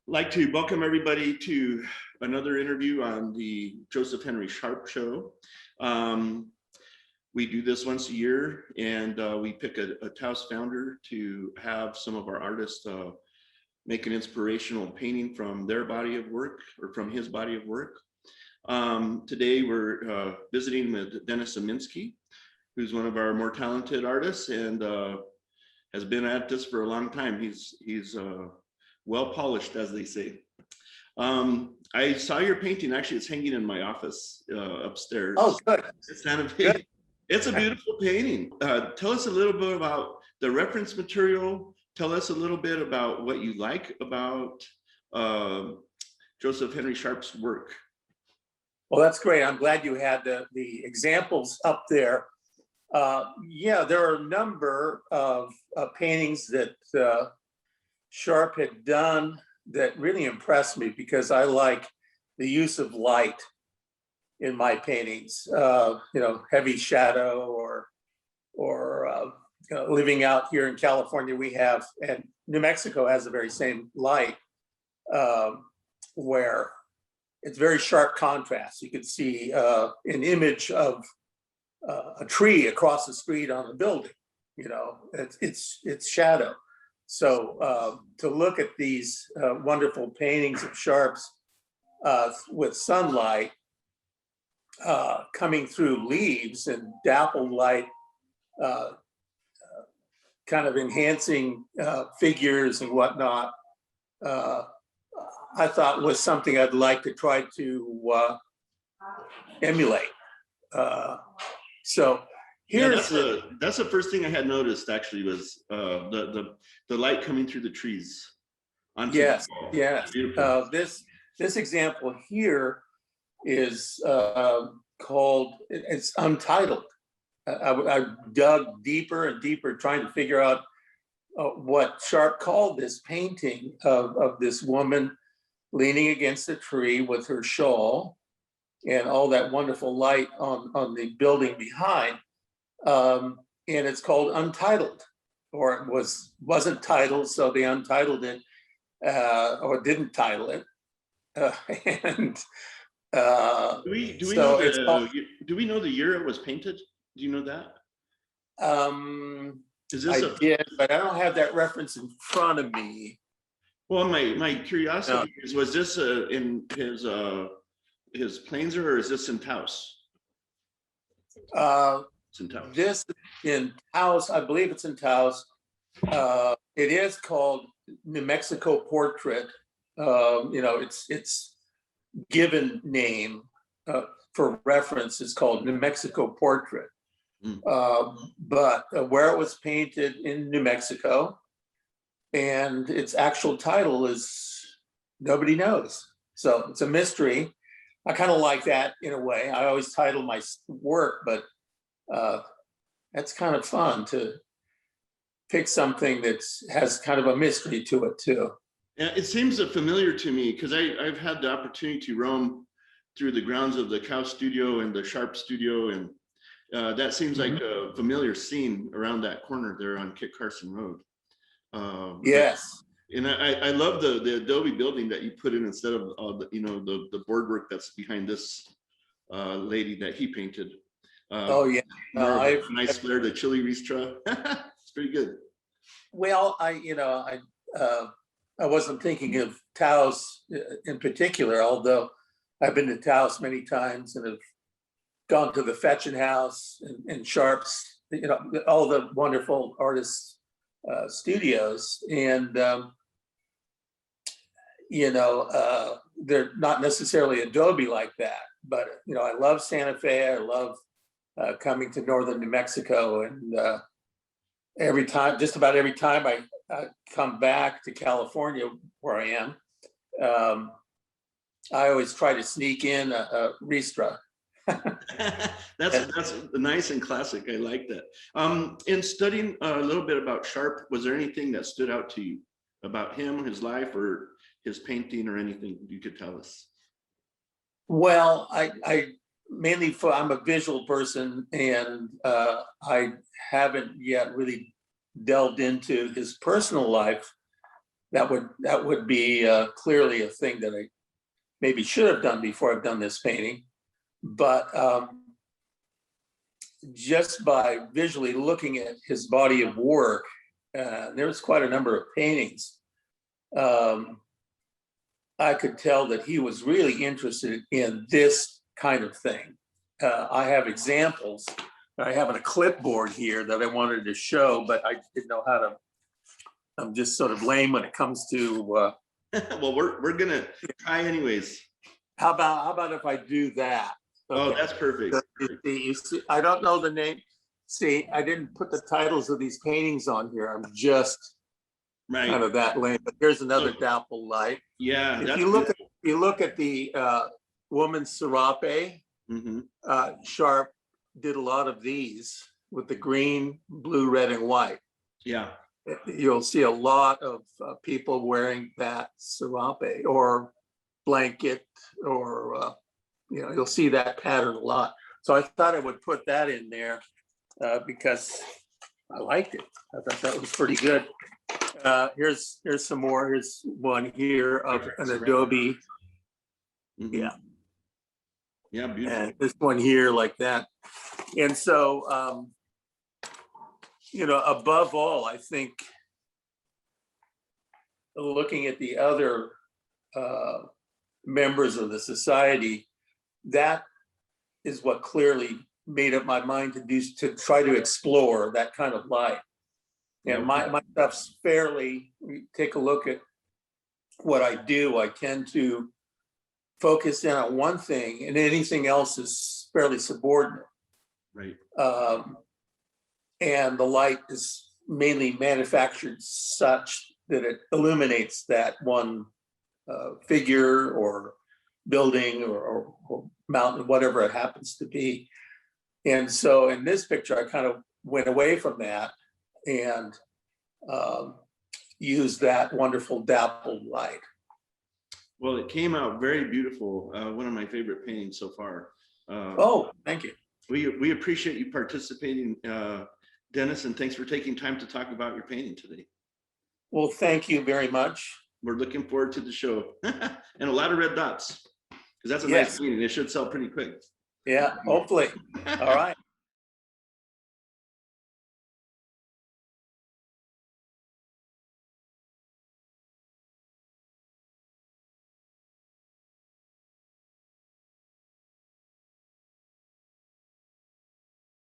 Like to welcome everybody to another interview on the Joseph Henry Sharp Show. We do this once a year, and we pick a Taos founder to have some of our artists make an inspirational painting from their body of work or from his body of work. Today we're visiting with Dennis Ziemienski, who's one of our more talented artists and has been at this for a long time. He's well polished, as they say. I saw your painting. Actually, it's hanging in my office upstairs. Oh, good. It's kind of good. It's a beautiful painting. Tell us a little bit about the reference material. Tell us a little bit about what you like about Joseph Henry Sharp's work. Well, that's great. I'm glad you had the examples up there. Yeah, there are a number of paintings that Sharp had done that really impressed me because I like the use of light in my paintings. Heavy shadow or living out here in California, we have, and New Mexico has the very same light where it's very sharp contrast. You could see an image of a tree across the street on a building. It's shadow. So to look at these wonderful paintings of Sharp's with sunlight coming through leaves and dappled light, kind of enhancing figures and whatnot, I thought was something I'd like to try to emulate. So here's that's the first thing I had noticed, actually, was the light coming through the trees. Yes. This example here is called, it's untitled. I dug deeper and deeper trying to figure out what Sharp called this painting of this woman leaning against a tree with her shawl and all that wonderful light on the building behind. And it's called Untitled, or it wasn't titled, so they untitled it, or didn't title it. Do we know the year it was painted? Do you know that? Did, but I don't have that reference in front of me. Well, my curiosity is, was this in his Plains, or is this in Taos? It's in Taos. This in Taos, I believe it's in Taos. It is called New Mexico Portrait. It's given name for reference is called New Mexico Portrait. But where it was painted in New Mexico and its actual title is nobody knows. So it's a mystery. I kind of like that in a way. I always title my work, but that's kind of fun to pick something that has kind of a mystery to it too. Yeah, it seems familiar to me because I've had the opportunity to roam through the grounds of the Cow Studio and the Sharp Studio, and that seems like a familiar scene around that corner there on Kit Carson Road. Yes. And I love the adobe building that you put in instead of the board work that's behind this lady that he painted. Oh yeah, nice flare to Chili Ristra. It's pretty good. Well, I wasn't thinking of Taos in particular, although I've been to Taos many times and have gone to the Fetchin House and Sharp's, all the wonderful artists' studios, and they're not necessarily adobe like that, but I love Santa Fe. I love coming to northern New Mexico, and just about every time I come back to California, where I am, I always try to sneak in a Ristra. That's nice and classic. I like that. In studying a little bit about Sharp, was there anything that stood out to you about him, his life, or his painting, or anything you could tell us? Well, I'm a visual person, and I haven't yet really delved into his personal life that would be clearly a thing that I maybe should have done before I've done this painting. But just by visually looking at his body of work, there was quite a number of paintings. I could tell that he was really interested in this kind of thing. I have examples. I have a clipboard here that I wanted to show, but I didn't know how to. I'm just sort of lame when it comes to. Well, we're gonna try anyways. How about if I do that? Okay. Oh, that's perfect. You see, I don't know the name. See, I didn't put the titles of these paintings on here. I'm just kind of that lame. But here's another Dappled light. Yeah. If you look at the woman's serape, Sharp did a lot of these with the green, blue, red, and white. Yeah. You'll see a lot of people wearing that serape or blanket, or you'll see that pattern a lot. So I thought I would put that in there because I liked it. I thought that was pretty good. Here's some more. Here's one here of an adobe. Yeah. Yeah, beautiful. And this one here like that. And so, above all, I think looking at the other members of the society, that is what clearly made up my mind to try to explore that kind of light. And my stuff's fairly, take a look at what I do, I tend to focus in on one thing and anything else is fairly subordinate. Right. And the light is mainly manufactured such that it illuminates that one figure or building or mountain, whatever it happens to be. And so in this picture, I kind of went away from that and used that wonderful Dappled light. Well, it came out very beautiful. One of my favorite paintings so far. Oh, thank you. We appreciate you participating, Dennis, and thanks for taking time to talk about your painting today. Well, thank you very much. We're looking forward to the show. And a lot of red dots, because that's a nice painting. It should sell pretty quick. Yeah, hopefully. All right.